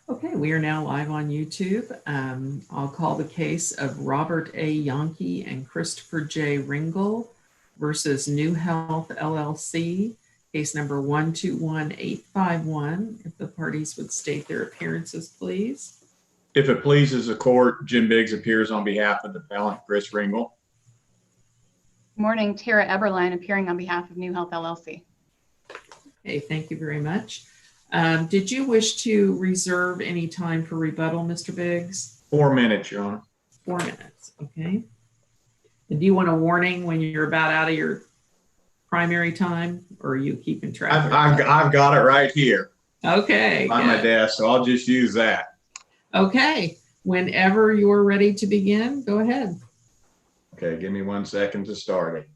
Okay, we are now live on YouTube. I'll call the case of Robert A. Yonke and Christopher J. Ringel versus Nuehealth LLC, case number 121851. If the parties would state their appearances, please. If it pleases the court, Jim Biggs appears on behalf of the appellant Chris Ringel. Good morning, Tara Eberline appearing on behalf of Nuehealth LLC. Okay, thank you very much. Did you wish to reserve any time for rebuttal, Mr. Biggs? 4 minutes, Your Honor. 4 minutes, okay. And do you want a warning when you're about out of your primary time, or are you keeping track? I've got it right here. Okay. On my desk, so I'll just use that. Okay. Whenever you're ready to begin, go ahead. Okay, give me 1 second to start it.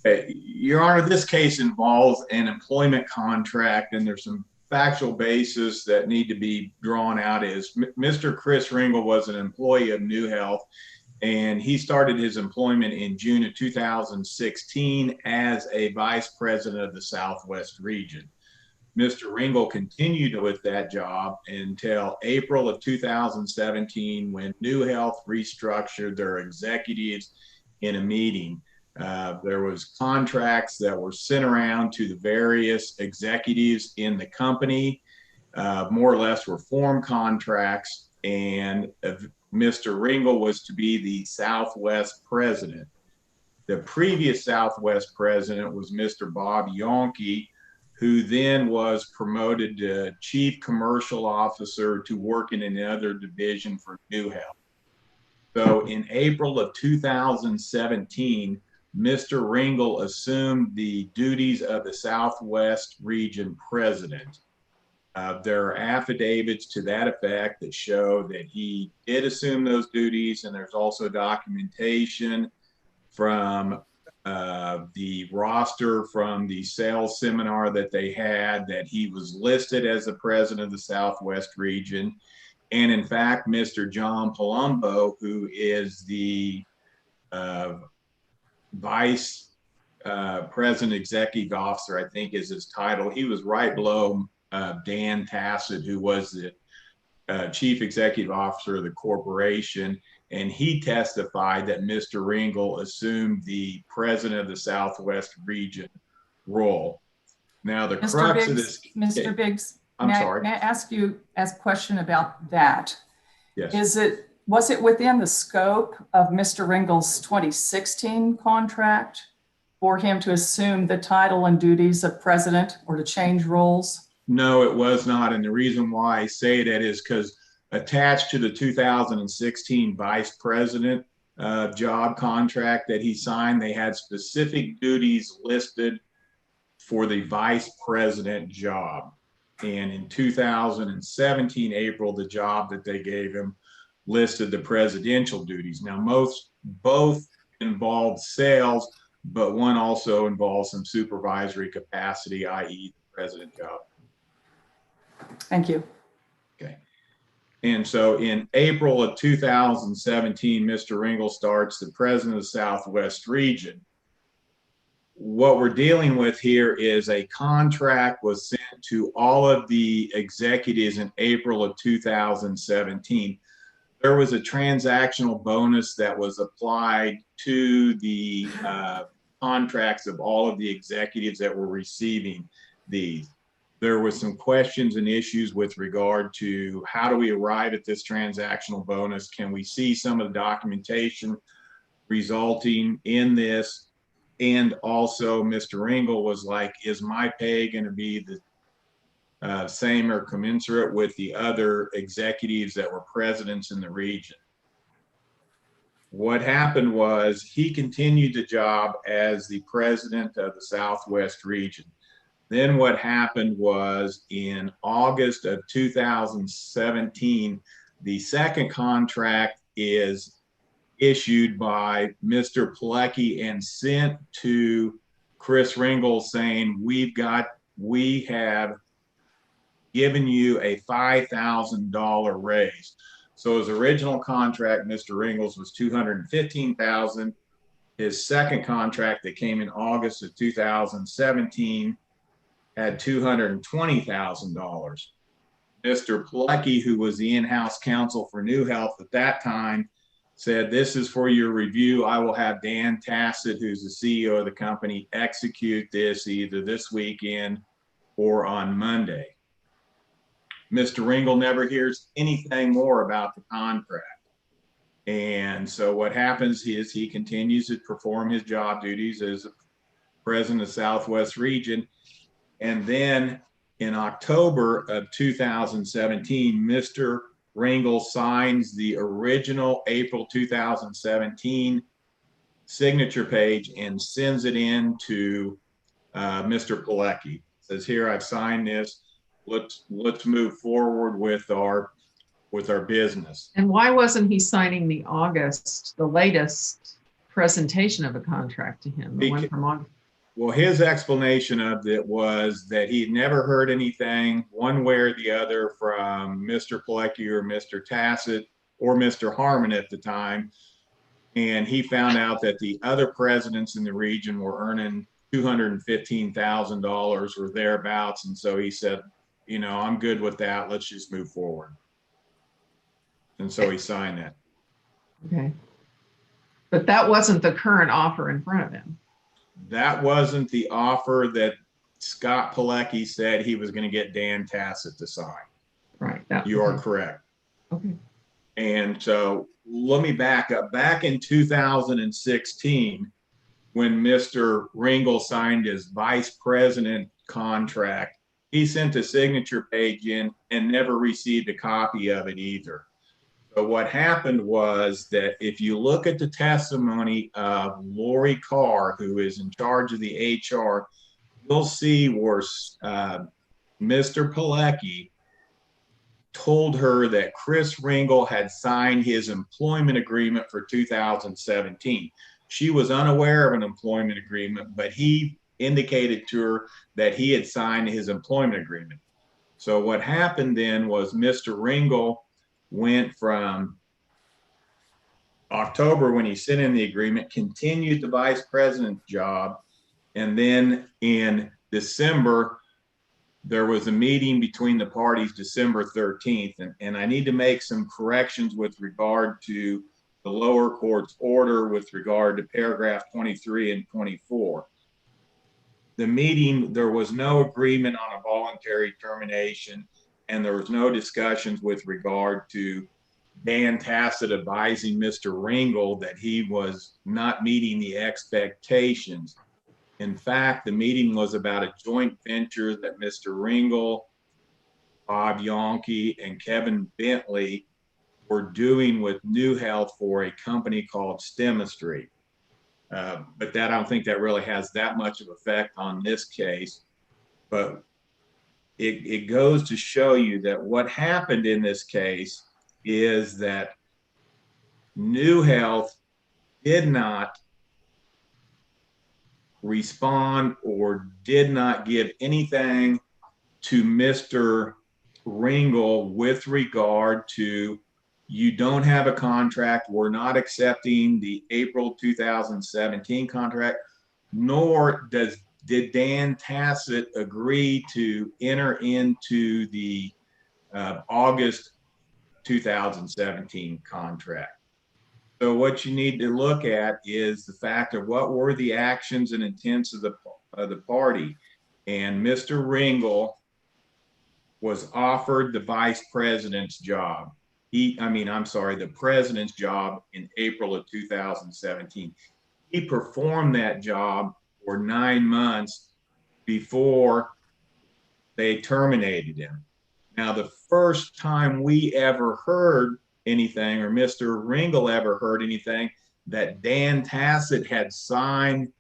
Your Honor, this case involves an employment contract, and there's some factual basis that need to be drawn out. Mr. Chris Ringel was an employee of Nuehealth, and he started his employment in June of 2016 as a vice president of the Southwest region. Mr. Ringel continued with that job until April of 2017 when Nuehealth restructured their executives in a meeting. There was contracts that were sent around to the various executives in the company, more or less were form contracts, and Mr. Ringel was to be the Southwest president. The previous Southwest president was Mr. Bob Yonke, who then was promoted to chief commercial officer to work in another division for Nuehealth. So in April of 2017, Mr. Ringel assumed the duties of the Southwest region president. There are affidavits to that effect that show that he did assume those duties, and there's also documentation from the roster from the sales seminar that they had that he was listed as the president of the Southwest region. And in fact, Mr. John Palumbo, who is the vice president executive officer, I think is his title, he was right below Dan Tassett, who was the chief executive officer of the corporation, and he testified that Mr. Ringel assumed the president of the Southwest region role. Now, the crux of this, Mr. Biggs, I'm sorry. May I ask you a question about that? Yes. Was it within the scope of Mr. Ringel's 2016 contract for him to assume the title and duties of president or to change roles? No, it was not. And the reason why I say that is because attached to the 2016 vice president job contract that he signed, they had specific duties listed for the vice president job. And in 2017, April, the job that they gave him listed the presidential duties. Now, both involved sales, but one also involves some supervisory capacity, i.e. the president job. Thank you. Okay. And so in April of 2017, Mr. Ringel starts the president of the Southwest region. What we're dealing with here is a contract was sent to all of the executives in April of 2017. There was a transactional bonus that was applied to the contracts of all of the executives that were receiving these. There were some questions and issues with regard to how do we arrive at this transactional bonus? Can we see some of the documentation resulting in this? And also Mr. Ringel was like, is my pay going to be the same or commensurate with the other executives that were presidents in the region? What happened was he continued the job as the president of the Southwest region. Then what happened was in August of 2017, the second contract is issued by Mr. Pilecki and sent to Chris Ringel saying, we have given you a $5,000 raise. So his original contract, Mr. Ringel's, was $215,000. His second contract that came in August of 2017 had $220,000. Mr. Pilecki, who was the in-house counsel for Nuehealth at that time, said, "This is for your review. I will have Dan Tassett, who's the CEO of the company, execute this either this weekend or on Monday." Mr. Ringel never hears anything more about the contract. And so what happens is he continues to perform his job duties as president of the Southwest region. And then in October of 2017, Mr. Ringel signs the original April 2017 signature page and sends it in to Mr. Pilecki. Says, "Here, I've signed this. Let's move forward with our business." And why wasn't he signing the latest presentation of a contract to him? The one from August? Well, his explanation of it was that he'd never heard anything one way or the other from Mr. Pilecki or Mr. Tassett or Mr. Harmon at the time. And he found out that the other presidents in the region were earning $215,000 or thereabouts. And so he said, "I'm good with that. Let's just move forward." And so he signed that. Okay. But that wasn't the current offer in front of him. That wasn't the offer that Scott Pilecki said he was going to get Dan Tassett to sign. Right. You are correct. Okay. And so let me back up. Back in 2016, when Mr. Ringel signed his vice president contract, he sent a signature page in and never received a copy of it either. So what happened was that if you look at the testimony of Lori Carr, who is in charge of the HR, you'll see where Mr. Pilecki told her that Chris Ringel had signed his employment agreement for 2017. She was unaware of an employment agreement, but he indicated to her that he had signed his employment agreement. So what happened then was Mr. Ringel went from October, when he sent in the agreement, continued the vice president's job. And then in December, there was a meeting between the parties December 13th. And I need to make some corrections with regard to the lower court's order with regard to paragraph 23 and 24. The meeting, there was no agreement on a voluntary termination, and there was no discussions with regard to Dan Tassett advising Mr. Ringel that he was not meeting the expectations. In fact, the meeting was about a joint venture that Mr. Ringel, Bob Yonke, and Kevin Bentley were doing with Nuehealth for a company called Stemistry. But I don't think that really has that much of effect on this case. But it goes to show you that what happened in this case is that Nuehealth did not respond or did not give anything to Mr. Ringel with regard to, "You don't have a contract, we're not accepting the April 2017 contract," nor did Dan Tassett agree to enter into the August 2017 contract. So what you need to look at is the fact of what were the actions and intents of the party. And Mr. Ringel was offered the vice president's job. The president's job in April of 2017. He performed that job for 9 months before they terminated him. Now, the first time we ever heard anything, or Mr. Ringel ever heard anything, that Dan Tassett had signed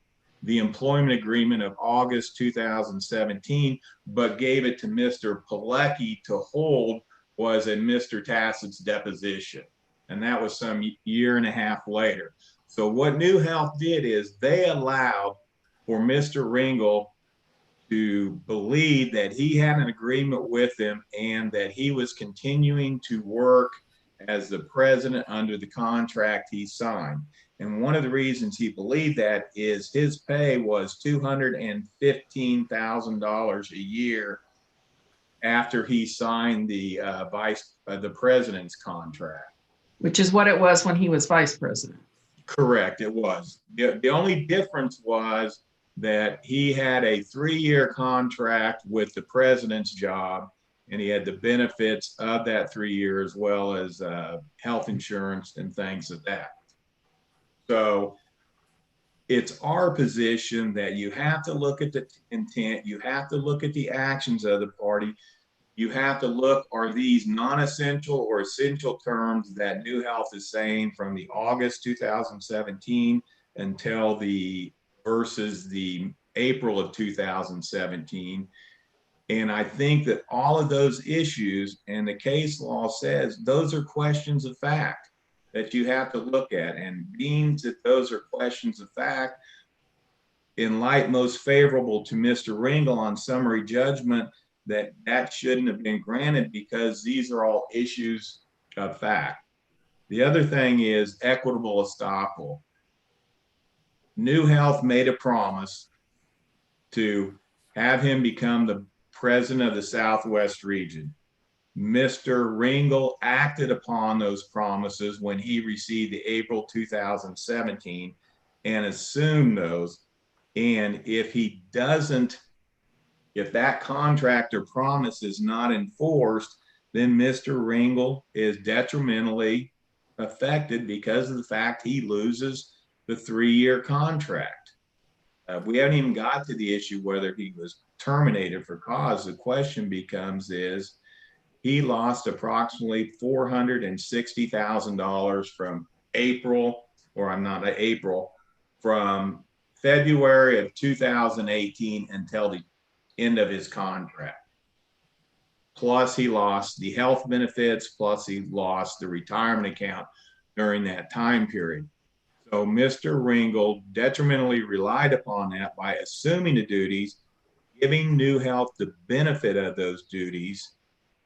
the employment agreement of August 2017, but gave it to Mr. Pilecki to hold, was in Mr. Tassett's deposition. And that was some year and a half later. So what Nuehealth did is they allowed for Mr. Ringel to believe that he had an agreement with him and that he was continuing to work as the president under the contract he signed. And one of the reasons he believed that is his pay was $215,000 a year after he signed the the president's contract. Which is what it was when he was vice president. Correct, it was. The only difference was that he had a 3-year contract with the president's job, and he had the benefits of that 3 years, as well as health insurance and things of that. So it's our position that you have to look at the intent, you have to look at the actions of the party, you have to look, are these non-essential or essential terms that Nuehealth is saying from the August 2017 until versus the April of 2017. And I think that all of those issues, and the case law says, those are questions of fact that you have to look at. And being that those are questions of fact, in light most favorable to Mr. Ringel on summary judgment, that shouldn't have been granted because these are all issues of fact. The other thing is equitable estoppel. Nuehealth made a promise to have him become the president of the Southwest region. Mr. Ringel acted upon those promises when he received the April 2017 and assumed those. And if he doesn't, if that contract or promise is not enforced, then Mr. Ringel is detrimentally affected because of the fact he loses the 3-year contract. We haven't even got to the issue whether he was terminated for cause. The question becomes is, he lost approximately $460,000 from from February of 2018 until the end of his contract. Plus he lost the health benefits, plus he lost the retirement account during that time period. So Mr. Ringel detrimentally relied upon that by assuming the duties, giving Nuehealth the benefit of those duties,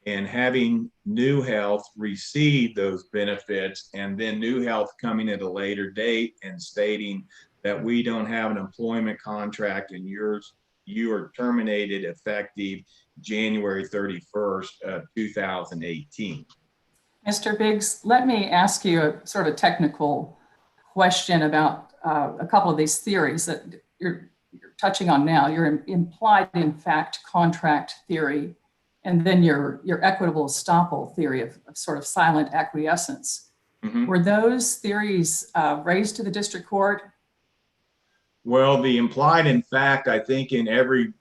and having Nuehealth receive those benefits, and then Nuehealth coming at a later date and stating that we don't have an employment contract and you are terminated effective January 31st of 2018. Mr. Biggs, let me ask you a sort of technical question about a couple of these theories that you're touching on now. Your implied in fact contract theory, and then your equitable estoppel theory of sort of silent acquiescence. Mm-hmm. Were those theories raised to the district court? Well, the implied in fact, I think in every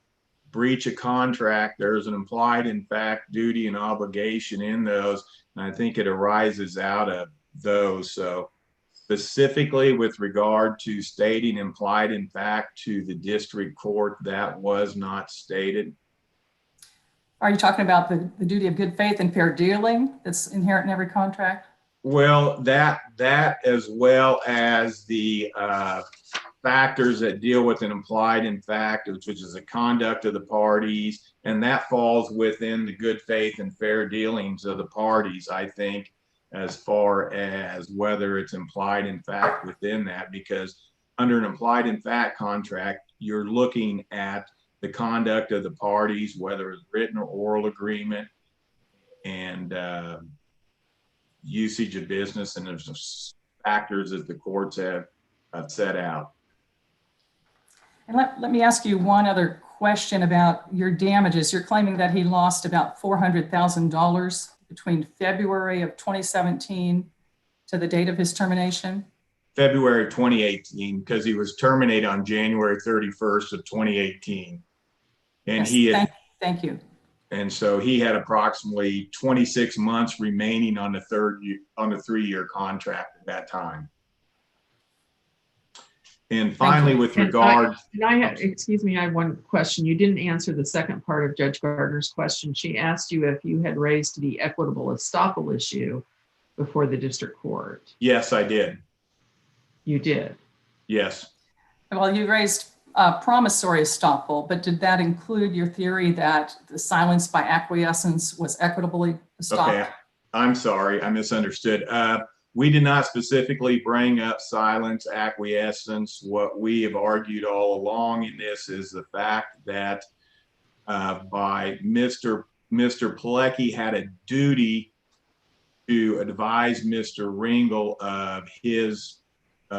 breach of contract, there's an implied in fact duty and obligation in those. And I think it arises out of those. So specifically with regard to stating implied in fact to the district court, that was not stated. Are you talking about the duty of good faith and fair dealing that's inherent in every contract? Well, that as well as the factors that deal with an implied in fact, which is the conduct of the parties, and that falls within the good faith and fair dealings of the parties, I think, as far as whether it's implied in fact within that, because under an implied in fact contract, you're looking at the conduct of the parties, whether it's written or oral agreement, and usage of business, and there's factors that the courts have set out. And let me ask you one other question about your damages. You're claiming that he lost about $400,000 between February of 2017 to the date of his termination? February 2018, because he was terminated on January 31st of 2018. And yes, he had, thank you. And so he had approximately 26 months remaining on the 3-year contract at that time. And finally, with regard, excuse me, I have one question. You didn't answer the second part of Judge Gardner's question. She asked you if you had raised the equitable estoppel issue before the district court. Yes, I did. You did? Yes. Well, you raised promissory estoppel, but did that include your theory that the silence by acquiescence was equitably estoppel? Okay, I'm sorry, I misunderstood. We did not specifically bring up silence, acquiescence. What we have argued all along in this is the fact that by Mr. Mr. Pilecki had a duty to advise Mr. Ringel of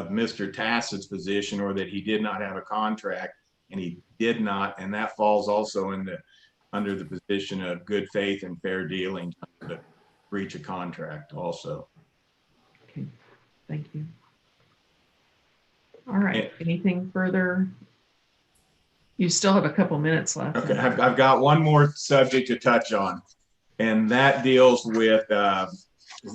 Mr. Tassett's position, or that he did not have a contract, and he did not, and that falls also under the position of good faith and fair dealing, to breach a contract also. Okay, thank you. All right, anything further? You still have a couple minutes left. Okay, I've got one more subject to touch on, and that deals with the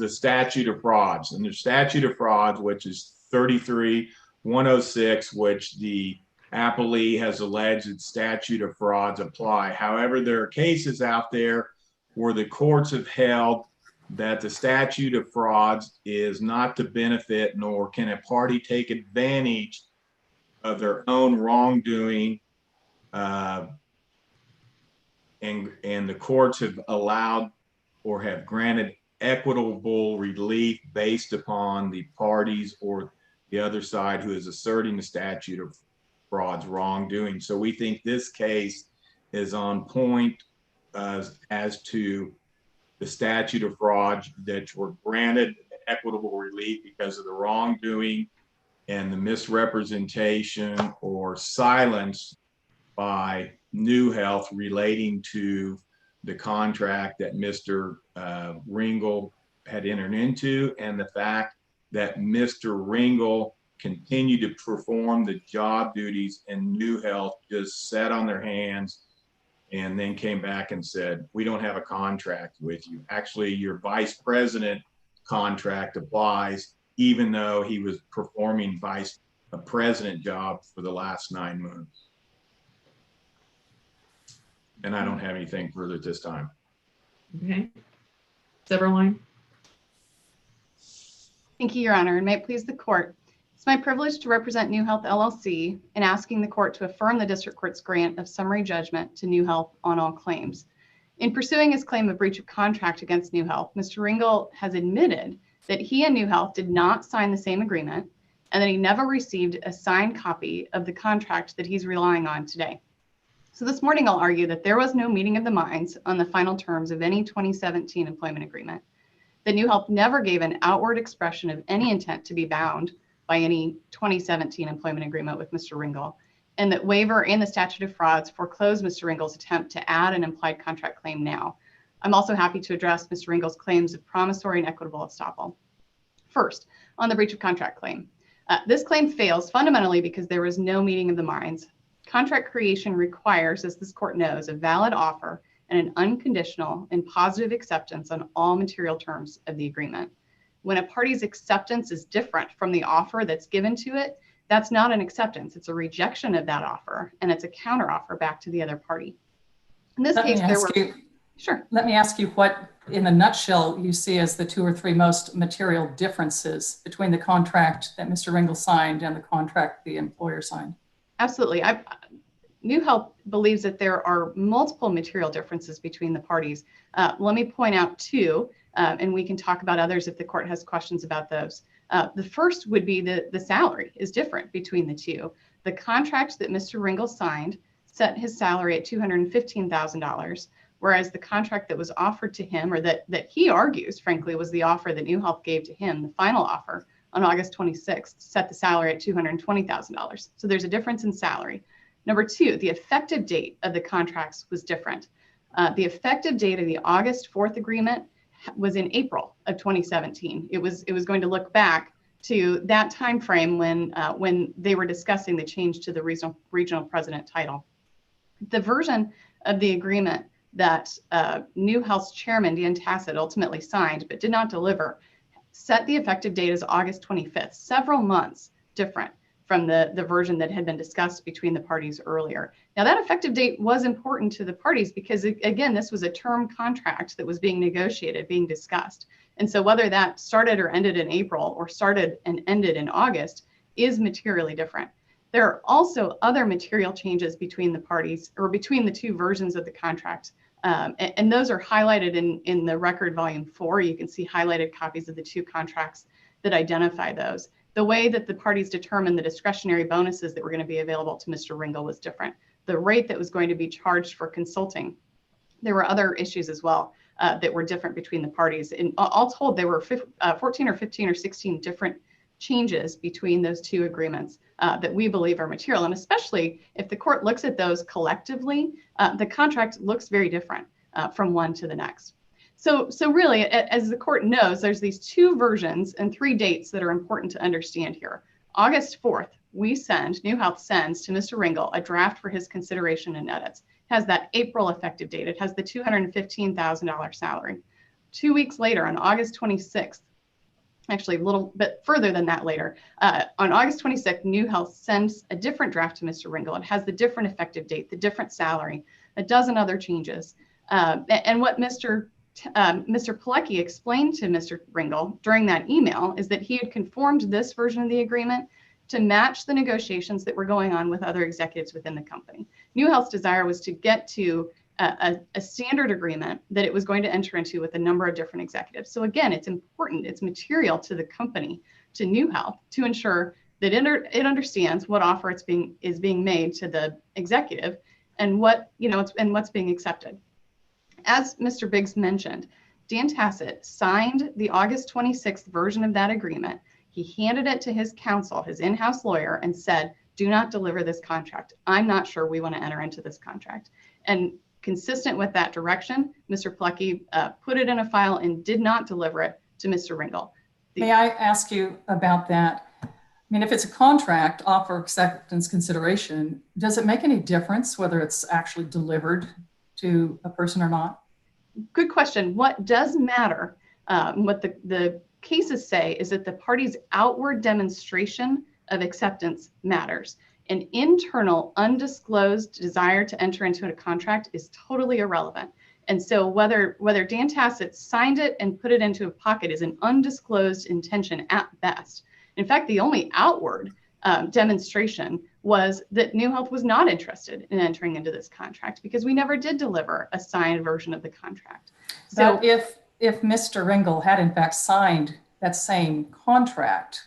statute of frauds. And the statute of frauds, which is 33-106, which the appellee has alleged that statute of frauds apply. However, there are cases out there where the courts have held that the statute of frauds is not to benefit, nor can a party take advantage of their own wrongdoing, and the courts have allowed or have granted equitable relief based upon the parties or the other side who is asserting the statute of frauds wrongdoing. So we think this case is on point as to the statute of frauds that were granted equitable relief because of the wrongdoing and the misrepresentation or silence by Nuehealth relating to the contract that Mr. Ringel had entered into, and the fact that Mr. Ringel continued to perform the job duties, and Nuehealth just sat on their hands and then came back and said, we don't have a contract with you. Actually, your vice president contract applies, even though he was performing vice president job for the last 9 months. And I don't have anything further at this time. Okay. Severline. Thank you, Your Honor, and may it please the court. It's my privilege to represent Nuehealth LLC in asking the court to affirm the district court's grant of summary judgment to Nuehealth on all claims. In pursuing his claim of breach of contract against Nuehealth, Mr. Ringel has admitted that he and Nuehealth did not sign the same agreement and that he never received a signed copy of the contract that he's relying on today. So this morning, I'll argue that there was no meeting of the minds on the final terms of any 2017 employment agreement, that Nuehealth never gave an outward expression of any intent to be bound by any 2017 employment agreement with Mr. Ringel, and that waiver and the statute of frauds foreclosed Mr. Ringel's attempt to add an implied contract claim now. I'm also happy to address Mr. Ringel's claims of promissory and equitable estoppel. First, on the breach of contract claim. This claim fails fundamentally because there was no meeting of the minds. Contract creation requires, as this court knows, a valid offer and an unconditional and positive acceptance on all material terms of the agreement. When a party's acceptance is different from the offer that's given to it, that's not an acceptance. It's a rejection of that offer, and it's a counteroffer back to the other party. In this case, there were... Sure. Let me ask you what, in a nutshell, you see as the 2 or 3 most material differences between the contract that Mr. Ringel signed and the contract the employer signed. Absolutely. Nuehealth believes that there are multiple material differences between the parties. Let me point out 2, and we can talk about others if the court has questions about those. The first would be the salary is different between the 2. The contract that Mr. Ringel signed set his salary at $215,000, whereas the contract that was offered to him, or that he argues, frankly, was the offer that Nuehealth gave to him, the final offer on August 26th, set the salary at $220,000. So there's a difference in salary. Number 2, the effective date of the contracts was different. The effective date of the August 4th agreement was in April of 2017. It was going to look back to that time frame when they were discussing the change to the regional president title. The version of the agreement that Nuehealth's chairman, Dan Tassett, ultimately signed but did not deliver set the effective date as August 25th, several months different from the version that had been discussed between the parties earlier. Now, that effective date was important to the parties because, again, this was a term contract that was being negotiated, being discussed. And so whether that started or ended in April or started and ended in August is materially different. There are also other material changes between the parties, or between the 2 versions of the contract. And those are highlighted in the record volume 4. You can see highlighted copies of the 2 contracts that identify those. The way that the parties determined the discretionary bonuses that were going to be available to Mr. Ringel was different. The rate that was going to be charged for consulting There were other issues as well that were different between the parties. And all told, there were 14 or 15 or 16 different changes between those two agreements that we believe are material. And especially if the court looks at those collectively, the contract looks very different from one to the next. So really, as the court knows, there's these two versions and three dates that are important to understand here. August 4th, Nuehealth sends to Mr. Ringel a draft for his consideration and edits. It has that April effective date. It has the $215,000 salary. 2 weeks later, on August 26th, actually a little bit further than that later, on August 26th, Nuehealth sends a different draft to Mr. Ringel. It has the different effective date, the different salary, a dozen other changes. And what Mr. Pilecki explained to Mr. Ringel during that email is that he had conformed this version of the agreement to match the negotiations that were going on with other executives within the company. Nuehealth's desire was to get to a standard agreement that it was going to enter into with a number of different executives. So again, it's important, it's material to the company, to Nuehealth, to ensure that it understands what offer is being made to the executive and what's being accepted. As Mr. Biggs mentioned, Dan Tassett signed the August 26th version of that agreement. He handed it to his counsel, his in-house lawyer, and said, do not deliver this contract. I'm not sure we want to enter into this contract. And consistent with that direction, Mr. Pilecki put it in a file and did not deliver it to Mr. Ringel. May I ask you about that? I mean, if it's a contract, offer, acceptance, consideration, does it make any difference whether it's actually delivered to a person or not? Good question. What does matter, what the cases say, is that the party's outward demonstration of acceptance matters. An internal, undisclosed desire to enter into a contract is totally irrelevant. And so whether Dan Tassett signed it and put it into a pocket is an undisclosed intention at best. In fact, the only outward demonstration was that Nuehealth was not interested in entering into this contract because we never did deliver a signed version of the contract. So but if Mr. Ringel had in fact signed that same contract,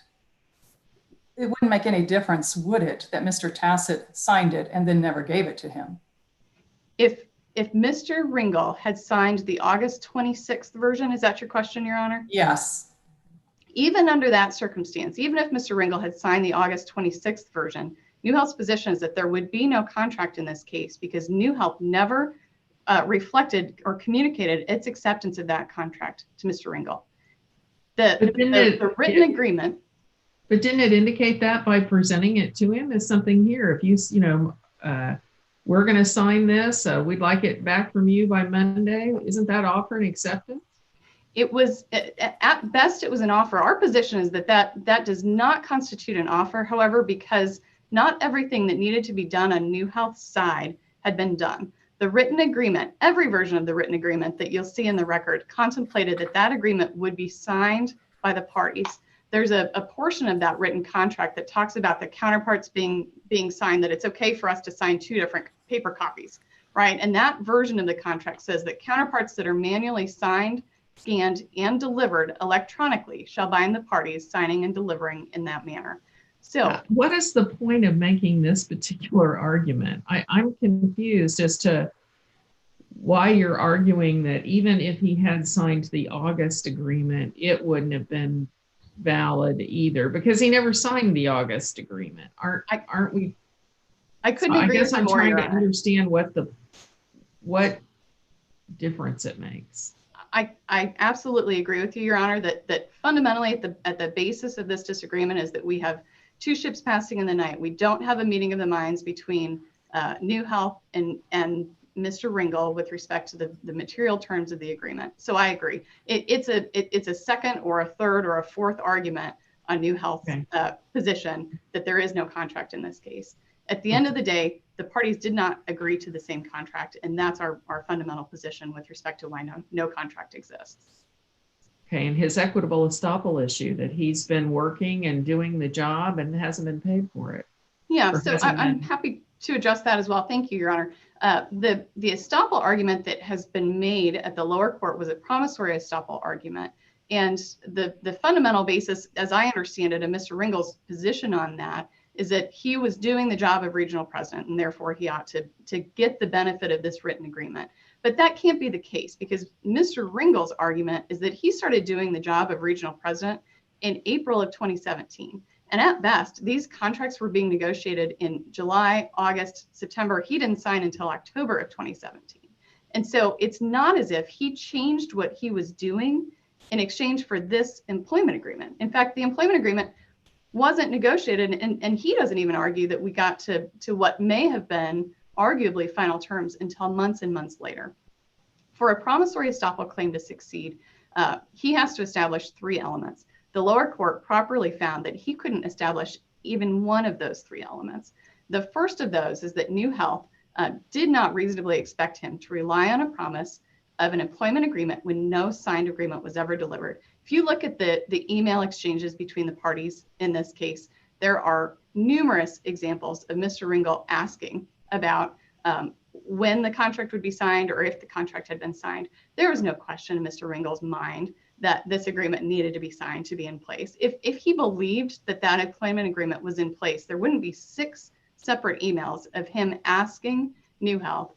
it wouldn't make any difference, would it, that Mr. Tassett signed it and then never gave it to him? If Mr. Ringel had signed the August 26th version, is that your question, Your Honor? Yes. Even under that circumstance, even if Mr. Ringel had signed the August 26th version, Nuehealth's position is that there would be no contract in this case because Nuehealth never reflected or communicated its acceptance of that contract to Mr. Ringel. The written agreement. But didn't it indicate that by presenting it to him as something here? If we're going to sign this, we'd like it back from you by Monday. Isn't that offer an acceptance? It was, at best, it was an offer. Our position is that does not constitute an offer. However, because not everything that needed to be done on Nuehealth's side had been done. The written agreement, every version of the written agreement that you'll see in the record, contemplated that agreement would be signed by the parties. There's a portion of that written contract that talks about the counterparts being signed, that it's okay for us to sign two different paper copies, right? And that version of the contract says that counterparts that are manually signed, scanned, and delivered electronically shall bind the parties signing and delivering in that manner. So what is the point of making this particular argument? I'm confused as to why you're arguing that even if he had signed the August agreement, it wouldn't have been valid either, because he never signed the August agreement. Aren't we? I couldn't agree with you more. I guess I'm trying to understand what difference it makes. I absolutely agree with you, Your Honor, that fundamentally at the basis of this disagreement is that we have two ships passing in the night. We don't have a meeting of the minds between Nuehealth and Mr. Ringel with respect to the material terms of the agreement. So I agree. It's a second or a third or a fourth argument on Nuehealth's position that there is no contract in this case. At the end of the day, the parties did not agree to the same contract, and that's our fundamental position with respect to why no contract exists. Okay, and his equitable estoppel issue, that he's been working and doing the job and hasn't been paid for it. Yeah, so I'm happy to address that as well. Thank you, Your Honor. The estoppel argument that has been made at the lower court was a promissory estoppel argument. And the fundamental basis, as I understand it, and Mr. Ringel's position on that, is that he was doing the job of regional president, and therefore he ought to get the benefit of this written agreement. But that can't be the case, because Mr. Ringel's argument is that he started doing the job of regional president in April of 2017. And at best, these contracts were being negotiated in July, August, September. He didn't sign until October of 2017. And so it's not as if he changed what he was doing in exchange for this employment agreement. In fact, the employment agreement wasn't negotiated, and he doesn't even argue that we got to what may have been arguably final terms until months and months later. For a promissory estoppel claim to succeed, he has to establish 3 elements. The lower court properly found that he couldn't establish even one of those 3 elements. The first of those is that Nuehealth did not reasonably expect him to rely on a promise of an employment agreement when no signed agreement was ever delivered. If you look at the email exchanges between the parties in this case, there are numerous examples of Mr. Ringel asking about when the contract would be signed or if the contract had been signed. There was no question in Mr. Ringel's mind that this agreement needed to be signed to be in place. If he believed that that employment agreement was in place, there wouldn't be 6 separate emails of him asking Nuehealth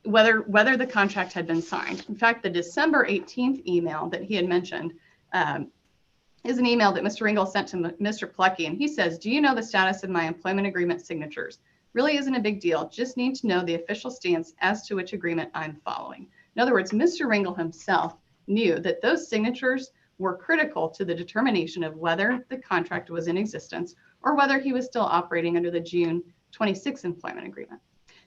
whether the contract had been signed. In fact, the December 18th email that he had mentioned is an email that Mr. Ringel sent to Mr. Plucky, and he says, "Do you know the status of my employment agreement signatures? Really isn't a big deal. Just need to know the official stance as to which agreement I'm following." In other words, Mr. Ringel himself knew that those signatures were critical to the determination of whether the contract was in existence or whether he was still operating under the June 26th employment agreement.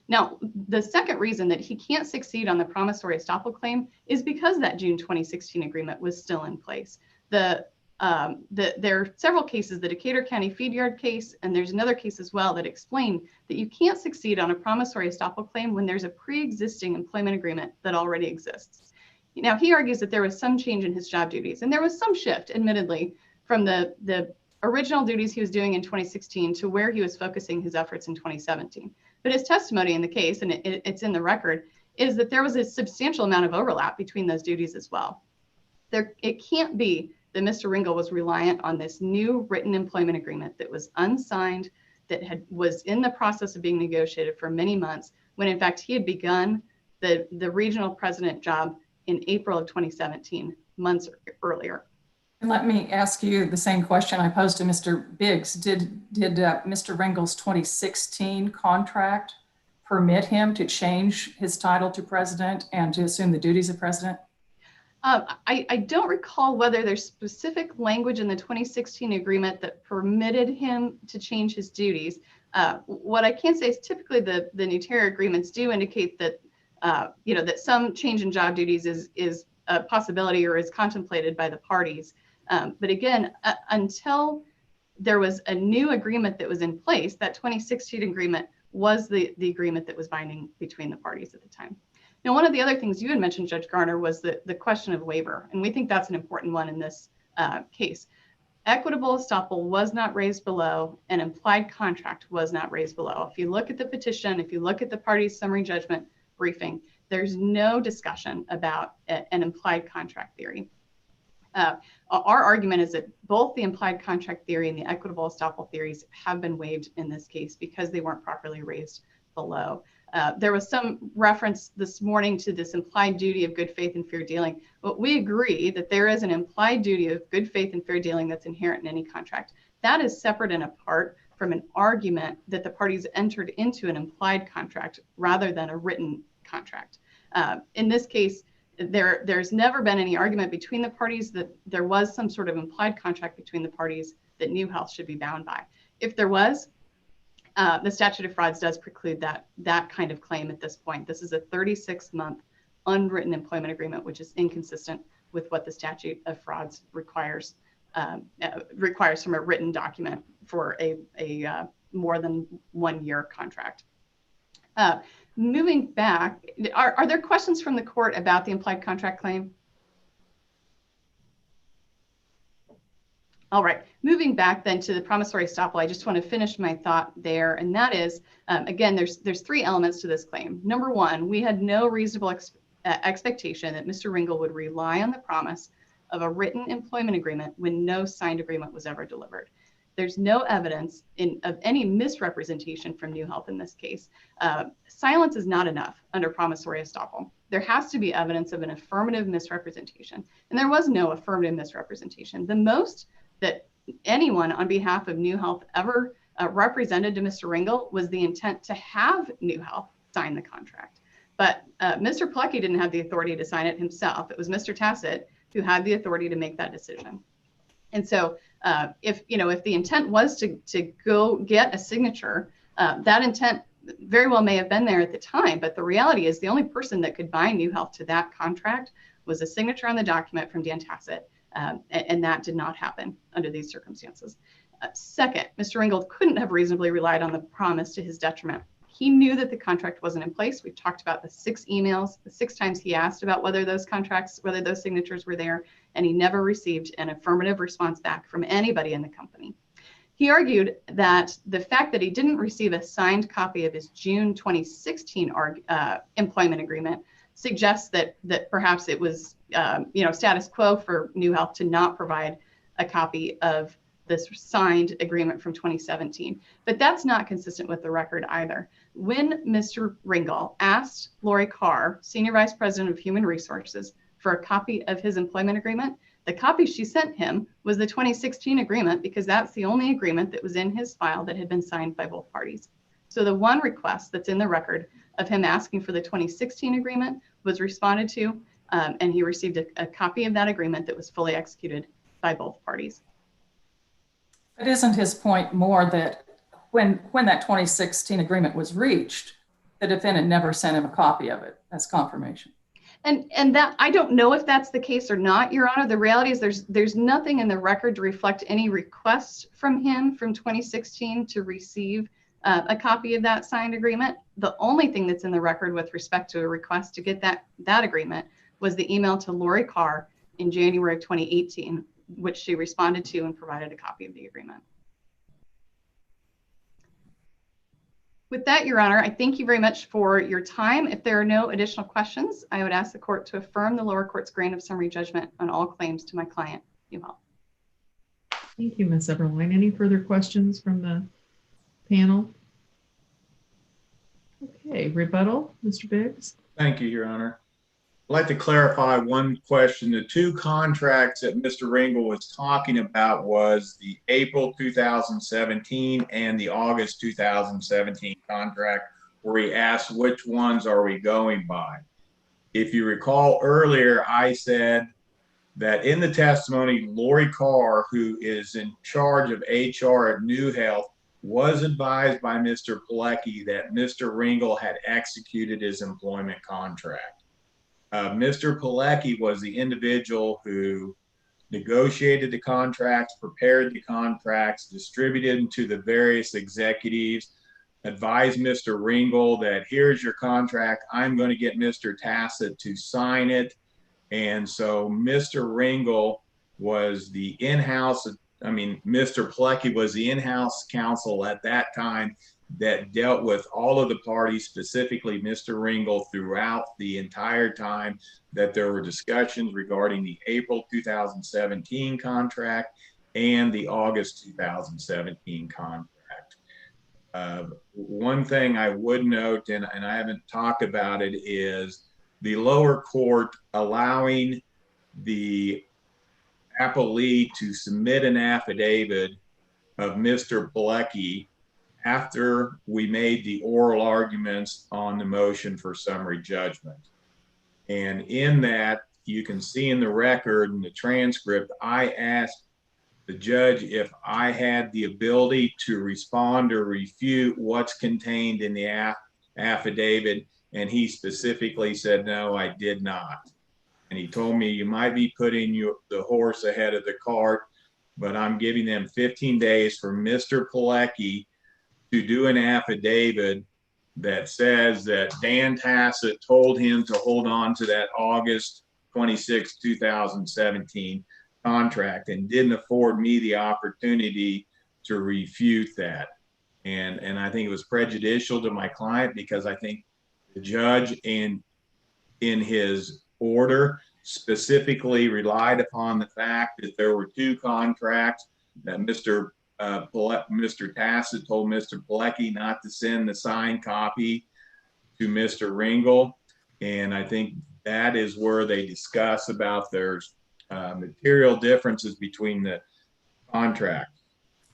Now, the second reason that he can't succeed on the promissory estoppel claim is because that June 2016 agreement was still in place. There are several cases, the Decatur County Feed Yard case, and there's another case as well that explain that you can't succeed on a promissory estoppel claim when there's a pre-existing employment agreement that already exists. Now, he argues that there was some change in his job duties, and there was some shift, admittedly, from the original duties he was doing in 2016 to where he was focusing his efforts in 2017. But his testimony in the case, and it's in the record, is that there was a substantial amount of overlap between those duties as well. It can't be that Mr. Ringel was reliant on this new written employment agreement that was unsigned, that was in the process of being negotiated for many months, when in fact he had begun the regional president job in April of 2017, months earlier. And let me ask you the same question I posed to Mr. Biggs. Did Mr. Ringel's 2016 contract permit him to change his title to president and to assume the duties of president? I don't recall whether there's specific language in the 2016 agreement that permitted him to change his duties. What I can say is typically the Nuehealth agreements do indicate that that some change in job duties is a possibility or is contemplated by the parties. But again, until there was a new agreement that was in place, that 2016 agreement was the agreement that was binding between the parties at the time. Now, one of the other things you had mentioned, Judge Garner, was the question of waiver, and we think that's an important one in this case. Equitable estoppel was not raised below, and implied contract was not raised below. If you look at the petition, if you look at the parties' summary judgment briefing, there's no discussion about an implied contract theory. Our argument is that both the implied contract theory and the equitable estoppel theories have been waived in this case because they weren't properly raised below. There was some reference this morning to this implied duty of good faith and fair dealing, but we agree that there is an implied duty of good faith and fair dealing that's inherent in any contract. That is separate and apart from an argument that the parties entered into an implied contract rather than a written contract. In this case, there's never been any argument between the parties that there was some sort of implied contract between the parties that Nuehealth should be bound by. If there was, the statute of frauds does preclude that kind of claim at this point. This is a 36-month unwritten employment agreement, which is inconsistent with what the statute of frauds requires from a written document for a more than 1 year contract. Moving back, are there questions from the court about the implied contract claim? All right, moving back then to the promissory estoppel, I just want to finish my thought there, and that is, again, there's 3 elements to this claim. Number 1, we had no reasonable expectation that Mr. Ringel would rely on the promise of a written employment agreement when no signed agreement was ever delivered. There's no evidence of any misrepresentation from Nuehealth in this case. Silence is not enough under promissory estoppel. There has to be evidence of an affirmative misrepresentation, and there was no affirmative misrepresentation. The most that anyone on behalf of Nuehealth ever represented to Mr. Ringel was the intent to have Nuehealth sign the contract. But Mr. Pilecki didn't have the authority to sign it himself. It was Mr. Tassett who had the authority to make that decision. And so if the intent was to go get a signature, that intent very well may have been there at the time, but the reality is the only person that could bind Nuehealth to that contract was a signature on the document from Dan Tassett, and that did not happen under these circumstances. Second, Mr. Ringel couldn't have reasonably relied on the promise to his detriment. He knew that the contract wasn't in place. We've talked about the 6 emails, the 6 times he asked about whether those signatures were there, and he never received an affirmative response back from anybody in the company. He argued that the fact that he didn't receive a signed copy of his June 2016 employment agreement suggests that perhaps it was status quo for Nuehealth to not provide a copy of this signed agreement from 2017. But that's not consistent with the record either. When Mr. Ringel asked Lori Carr, Senior Vice President of Human Resources, for a copy of his employment agreement, the copy she sent him was the 2016 agreement, because that's the only agreement that was in his file that had been signed by both parties. So the one request that's in the record of him asking for the 2016 agreement was responded to, and he received a copy of that agreement that was fully executed by both parties. But isn't his point more that when that 2016 agreement was reached, the defendant never sent him a copy of it as confirmation? And that, I don't know if that's the case or not, Your Honor. The reality is there's nothing in the record to reflect any request from him from 2016 to receive a copy of that signed agreement. The only thing that's in the record with respect to a request to get that agreement was the email to Lori Carr in January of 2018, which she responded to and provided a copy of the agreement. With that, Your Honor, I thank you very much for your time. If there are no additional questions, I would ask the court to affirm the lower court's grant of summary judgment on all claims to my client, Nuehealth. Thank you, Ms. Eberlein. Any further questions from the panel? Okay, rebuttal, Mr. Biggs. Thank you, Your Honor. I'd like to clarify one question. The 2 contracts that Mr. Ringel was talking about was the April 2017 and the August 2017 contract, where he asked which ones are we going by. If you recall earlier, I said that in the testimony, Lori Carr, who is in charge of HR at Nuehealth, was advised by Mr. Pilecki that Mr. Ringel had executed his employment contract. Mr. Pilecki was the individual who negotiated the contracts, prepared the contracts, distributed them to the various executives, advised Mr. Ringel that here's your contract. I'm going to get Mr. Tassett to sign it. And so Mr. Ringel was the in-house, Mr. Pilecki was the in-house counsel at that time that dealt with all of the parties, specifically Mr. Ringel, throughout the entire time that there were discussions regarding the April 2017 contract and the August 2017 contract. One thing I would note, and I haven't talked about it, is the lower court allowing the appellee to submit an affidavit of Mr. Pilecki after we made the oral arguments on the motion for summary judgment. And in that, you can see in the record, in the transcript, I asked the judge if I had the ability to respond or refute what's contained in the affidavit, and he specifically said, no, I did not. And he told me, you might be putting the horse ahead of the cart, but I'm giving them 15 days for Mr. Pilecki to do an affidavit that says that Dan Tassett told him to hold on to that August 26, 2017 contract and didn't afford me the opportunity to refute that. And I think it was prejudicial to my client, because I think the judge in his order specifically relied upon the fact that there were 2 contracts that Mr. Mr. Tassett told Mr. Pilecki not to send the signed copy to Mr. Ringel. And I think that is where they discuss about there's material differences between the contracts.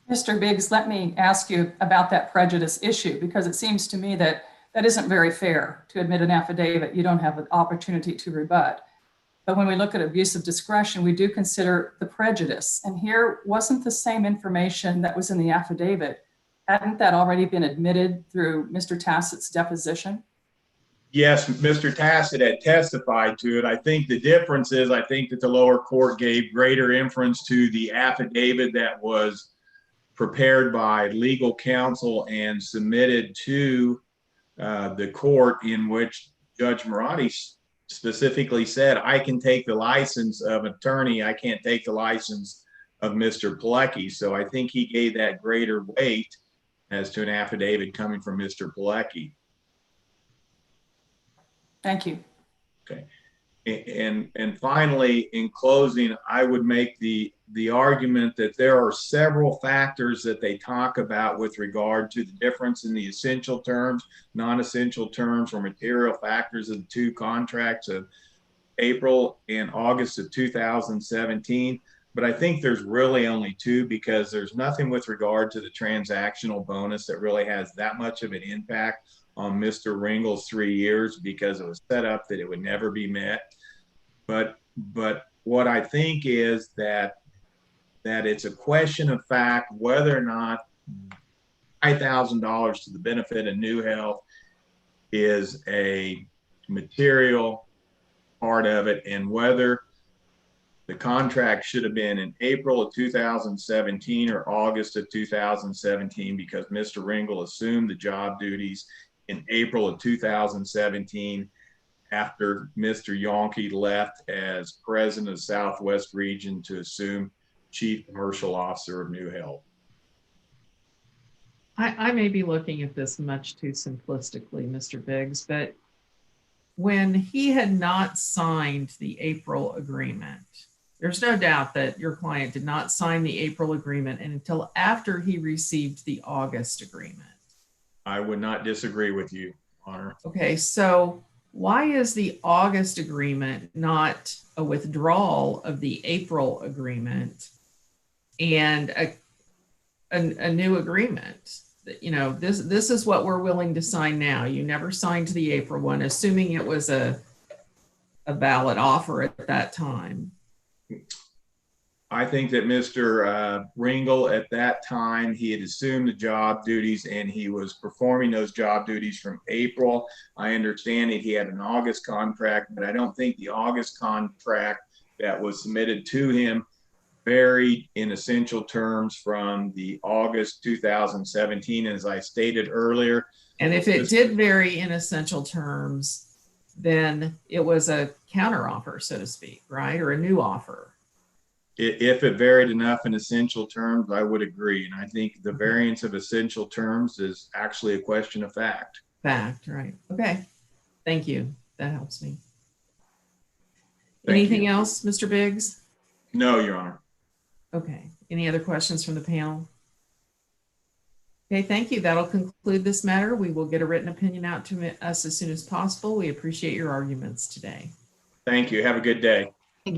Mr. Biggs, let me ask you about that prejudice issue, because it seems to me that that isn't very fair to admit an affidavit you don't have an opportunity to rebut. But when we look at abuse of discretion, we do consider the prejudice. And here wasn't the same information that was in the affidavit. Hadn't that already been admitted through Mr. Tassett's deposition? Yes, Mr. Tassett had testified to it. I think the difference is I think that the lower court gave greater inference to the affidavit that was prepared by legal counsel and submitted to the court, in which Judge Marotti specifically said, I can take the license of attorney, I can't take the license of Mr. Pilecki. So I think he gave that greater weight as to an affidavit coming from Mr. Pilecki. Thank you. Okay. And finally, in closing, I would make the argument that there are several factors that they talk about with regard to the difference in the essential terms, non-essential terms, or material factors of the two contracts of April and August of 2017. But I think there's really only two, because there's nothing with regard to the transactional bonus that really has that much of an impact on Mr. Ringel's 3 years, because it was set up that it would never be met. But what I think is that it's a question of fact whether or not $5,000 to the benefit of Nuehealth is a material part of it, and whether the contract should have been in April of 2017 or August of 2017, because Mr. Ringel assumed the job duties in April of 2017 after Mr. Yonke left as president of Southwest Region to assume Chief Commercial Officer of Nuehealth. I may be looking at this much too simplistically, Mr. Biggs, but when he had not signed the April agreement, there's no doubt that your client did not sign the April agreement until after he received the August agreement. I would not disagree with you, Honor. Okay, so why is the August agreement not a withdrawal of the April agreement and a new agreement? You know, this is what we're willing to sign now. You never signed the April one, assuming it was a valid offer at that time. I think that Mr. Ringel at that time, he had assumed the job duties and he was performing those job duties from April. I understand that he had an August contract, but I don't think the August contract that was submitted to him varied in essential terms from the August 2017, as I stated earlier. And if it did vary in essential terms, then it was a counteroffer, so to speak, right? Or a new offer. If it varied enough in essential terms, I would agree. And I think the variance of essential terms is actually a question of fact. Fact, right. Okay. Thank you. That helps me. Thank Anything you. else, Mr. Biggs? No, Your Honor. Okay. Any other questions from the panel? Okay, thank you. That'll conclude this matter. We will get a written opinion out to us as soon as possible. We appreciate your arguments today. Thank you. Have a good day.